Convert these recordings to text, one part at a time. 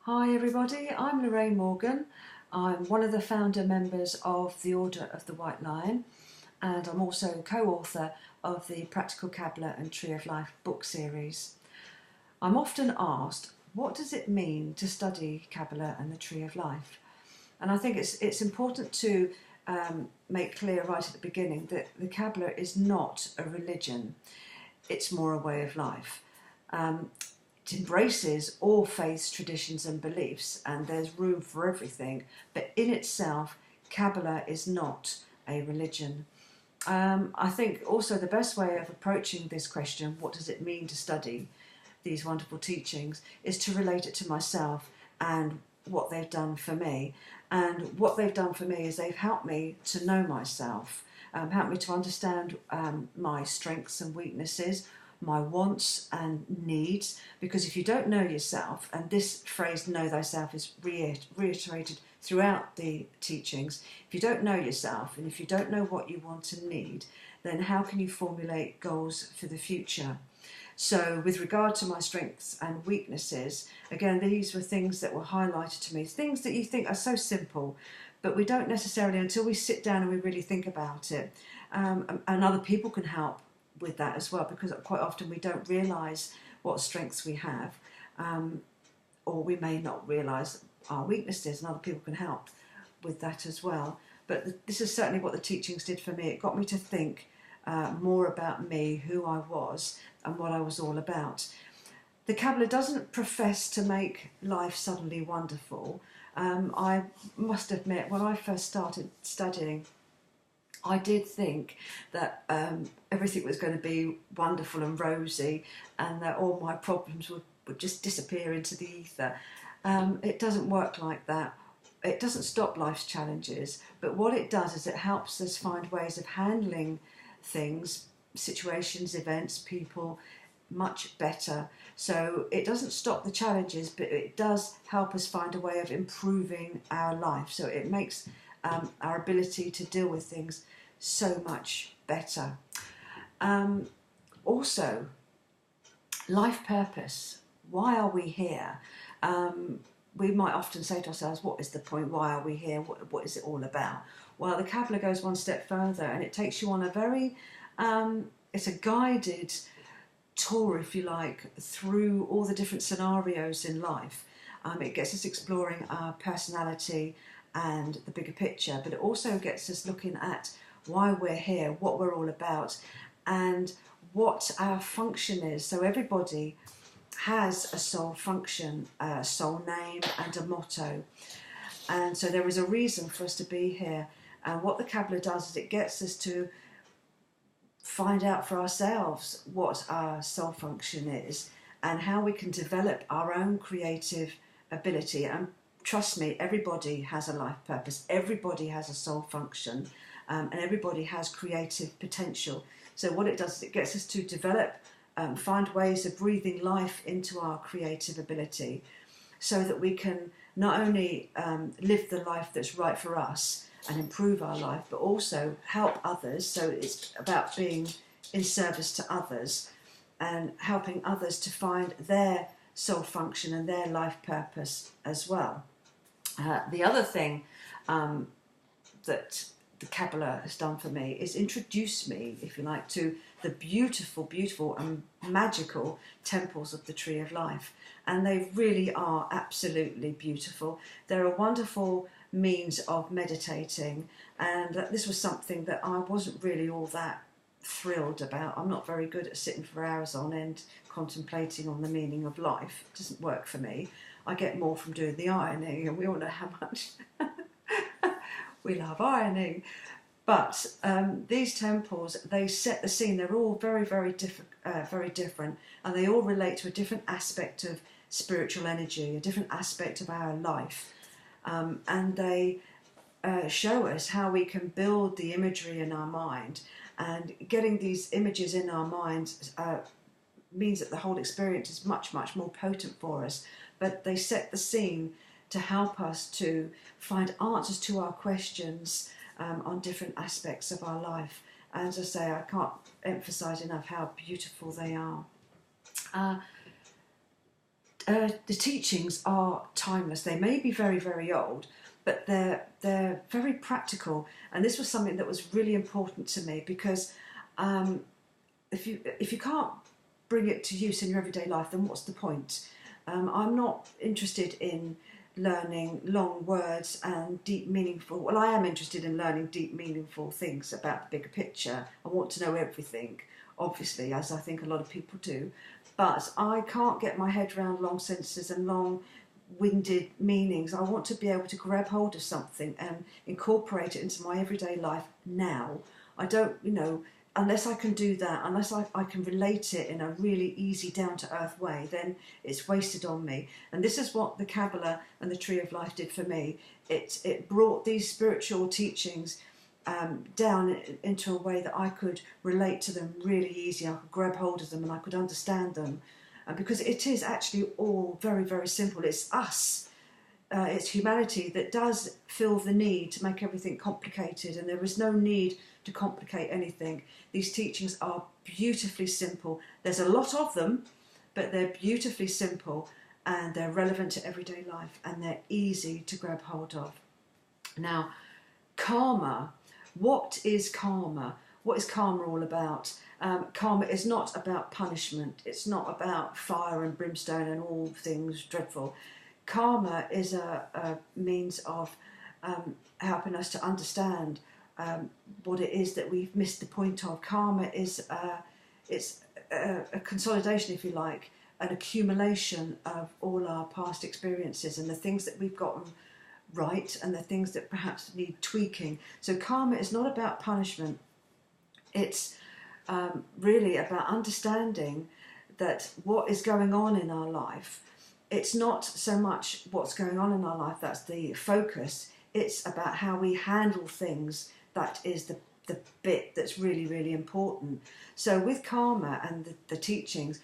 Hi everybody, I'm Lorraine Morgan. I'm one of the founder members of the Order of the White Lion, and I'm also co-author of the Practical Qabalah and Tree of Life book series. I'm often asked, what does it mean to study Qabalah and the Tree of Life? And I think it's important to make clear right at the beginning that the Qabalah is not a religion, it's more a way of life. It embraces all faiths, traditions and beliefs, and there's room for everything, but in itself Qabalah is not a religion. I think also the best way of approaching this question, what does it mean to study these wonderful teachings, is to relate it to myself and what they've done for me. And what they've done for me is they've helped me to know myself, helped me to understand my strengths and weaknesses, my wants and needs, because if you don't know yourself, and this phrase know thyself is reiterated throughout the teachings, if you don't know yourself and if you don't know what you want and need, then how can you formulate goals for the future? So with regard to my strengths and weaknesses, again, these were things that were highlighted to me, things that you think are so simple, but we don't necessarily, until we sit down and we really think about it, and other people can help with that as well, because quite often we don't realise what strengths we have, or we may not realise our weaknesses, and other people can help with that as well. But this is certainly what the teachings did for me. It got me to think more about me, who I was and what I was all about. The Qabalah doesn't profess to make life suddenly wonderful. I must admit, when I first started studying, I did think that everything was going to be wonderful and rosy, and that all my problems would just disappear into the ether. It doesn't work like that. It doesn't stop life's challenges, but what it does is it helps us find ways of handling things, situations, events, people, much better. So it doesn't stop the challenges, but it does help us find a way of improving our life. So it makes our ability to deal with things so much better. Also, life purpose. Why are we here? We might often say to ourselves, what is the point? Why are we here? What is it all about? Well, the Qabalah goes one step further, and it takes you on a very, it's a guided tour, if you like, through all the different scenarios in life. It gets us exploring our personality and the bigger picture, but it also gets us looking at why we're here, what we're all about, and what our function is. So everybody has a soul function, a soul name and a motto, and so there is a reason for us to be here. And what the Qabalah does is it gets us to find out for ourselves what our soul function is and how we can develop our own creative ability. And trust me, everybody has a life purpose, everybody has a soul function, and everybody has creative potential. So what it does is it gets us to develop, find ways of breathing life into our creative ability, so that we can not only live the life that's right for us and improve our life, but also help others. So it's about being in service to others and helping others to find their soul function and their life purpose as well. The other thing that the Qabalah has done for me is introduce me, if you like, to the beautiful, beautiful and magical temples of the Tree of Life. And they really are absolutely beautiful. They're a wonderful means of meditating, and this was something that I wasn't really all that thrilled about. I'm not very good at sitting for hours on end contemplating on the meaning of life. It doesn't work for me. I get more from doing the ironing, and we all know how much we love ironing. But these temples, they set the scene. They're all very, very different, and they all relate to a different aspect of spiritual energy, a different aspect of our life. And they show us how we can build the imagery in our mind, and getting these images in our minds means that the whole experience is much, much more potent for us. But they set the scene to help us to find answers to our questions on different aspects of our life. And as I say, I can't emphasise enough how beautiful they are. The teachings are timeless. They may be very, very old, but they're very practical. And this was something that was really important to me, because if you can't bring it to use in your everyday life, then what's the point? I'm not interested in learning long words and deep, meaningful. Well, I am interested in learning deep, meaningful things about the bigger picture. I want to know everything, obviously, as I think a lot of people do. But I can't get my head around long sentences and long-winded meanings. I want to be able to grab hold of something and incorporate it into my everyday life now. I don't, unless I can do that, unless I can relate it in a really easy, down-to-earth way, then it's wasted on me. And this is what the Qabalah and the Tree of Life did for me. It brought these spiritual teachings down into a way that I could relate to them really easy. I could grab hold of them and I could understand them. Because it is actually all very, very simple. It's us, it's humanity that does feel the need to make everything complicated, and there is no need to complicate anything. These teachings are beautifully simple. There's a lot of them, but they're beautifully simple, and they're relevant to everyday life, and they're easy to grab hold of. Now, karma. What is karma? What is karma all about? Karma is not about punishment. It's not about fire and brimstone and all things dreadful. Karma is a means of helping us to understand what it is that we've missed the point of. Karma is it's a consolidation, if you like, an accumulation of all our past experiences and the things that we've gotten right and the things that perhaps need tweaking. So karma is not about punishment. It's really about understanding that what is going on in our life, it's not so much what's going on in our life that's the focus. It's about how we handle things that is the bit that's really, really important. So with karma and the teachings,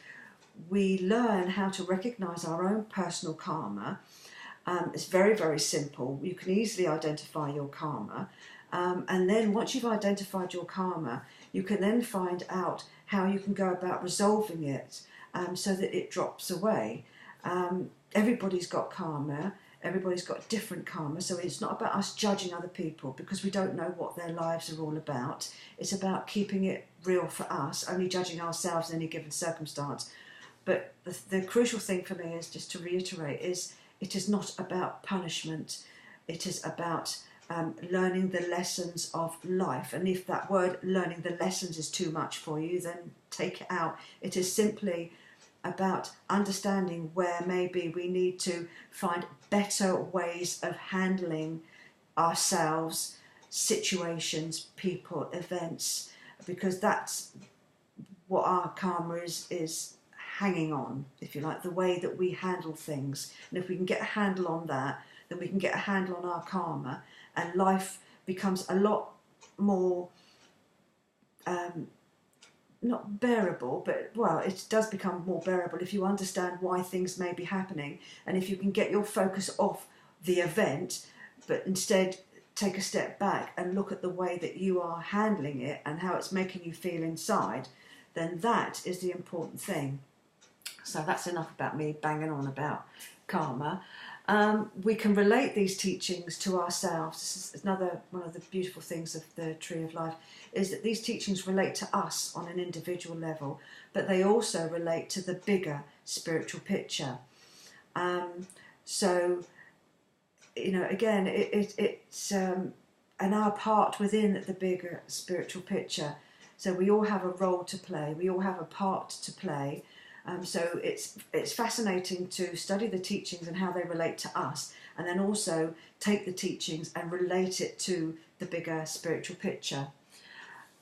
we learn how to recognize our own personal karma. It's very, very simple. You can easily identify your karma. And then once you've identified your karma, you can then find out how you can go about resolving it so that it drops away. Everybody's got karma. Everybody's got different karma. So it's not about us judging other people because we don't know what their lives are all about. It's about keeping it real for us, only judging ourselves in any given circumstance. But the crucial thing for me is just to reiterate is it is not about punishment. It is about learning the lessons of life. And if that word learning the lessons is too much for you, then take it out. It is simply about understanding where maybe we need to find better ways of handling ourselves, situations, people, events, because that's what our karma is hanging on, if you like, the way that we handle things. And if we can get a handle on that, then we can get a handle on our karma, and life becomes a lot more not bearable, but well, it does become more bearable if you understand why things may be happening, and if you can get your focus off the event, but instead take a step back and look at the way that you are handling it and how it's making you feel inside, then that is the important thing. So that's enough about me banging on about karma. We can relate these teachings to ourselves. This is another one of the beautiful things of the Tree of Life, is that these teachings relate to us on an individual level, but they also relate to the bigger spiritual picture. So, again, it's and our part within the bigger spiritual picture. So we all have a role to play. We all have a part to play. So it's fascinating to study the teachings and how they relate to us, and then also take the teachings and relate it to the bigger spiritual picture.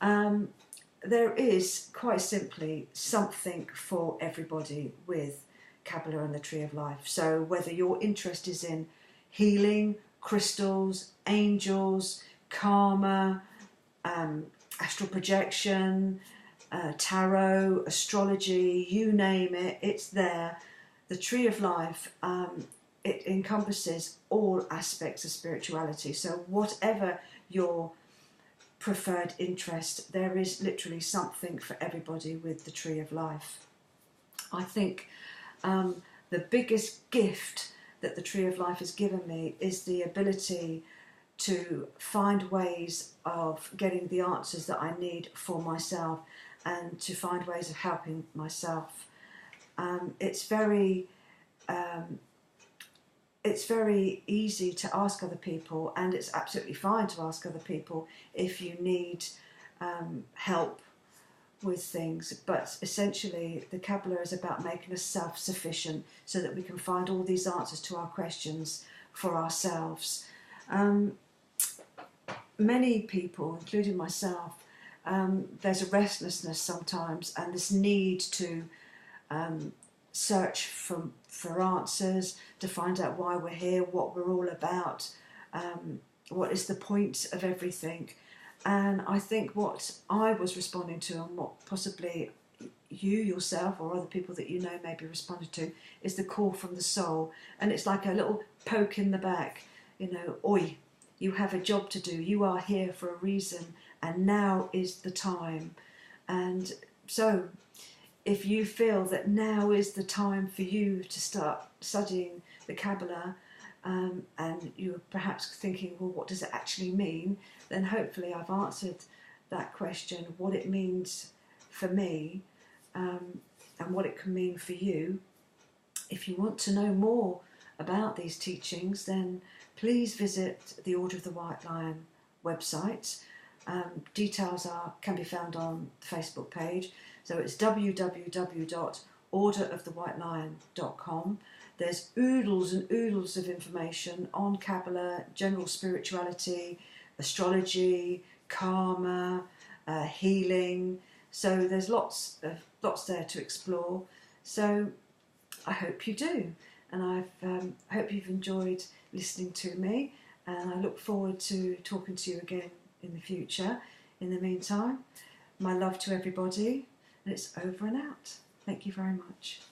There is quite simply something for everybody with Qabalah and the Tree of Life. So whether your interest is in healing, crystals, angels, karma, astral projection, tarot, astrology, you name it, it's there. The Tree of Life, it encompasses all aspects of spirituality. So whatever your preferred interest, there is literally something for everybody with the Tree of Life. I think the biggest gift that the Tree of Life has given me is the ability to find ways of getting the answers that I need for myself, and to find ways of helping myself. It's very easy to ask other people, and it's absolutely fine to ask other people if you need help with things, but essentially the Qabalah is about making us self-sufficient so that we can find all these answers to our questions for ourselves. Many people, including myself, there's a restlessness sometimes, and this need to search for answers, to find out why we're here, what we're all about, what is the point of everything. And I think what I was responding to, and what possibly you yourself or other people that you know may be responding to, is the call from the soul. And it's like a little poke in the back, you know, oi, you have a job to do, you are here for a reason, and now is the time. And so if you feel that now is the time for you to start studying the Qabalah, and you're perhaps thinking, well, what does it actually mean? Then hopefully I've answered that question, what it means for me, and what it can mean for you. If you want to know more about these teachings, then please visit the Order of the White Lion website. Details can be found on the Facebook page. So it's www.orderofthewhitelion.com. There's oodles and oodles of information on Qabalah, general spirituality, astrology, karma, healing. So there's lots there to explore. So I hope you do, and I hope you've enjoyed listening to me, and I look forward to talking to you again in the future. In the meantime, my love to everybody, and it's over and out. Thank you very much.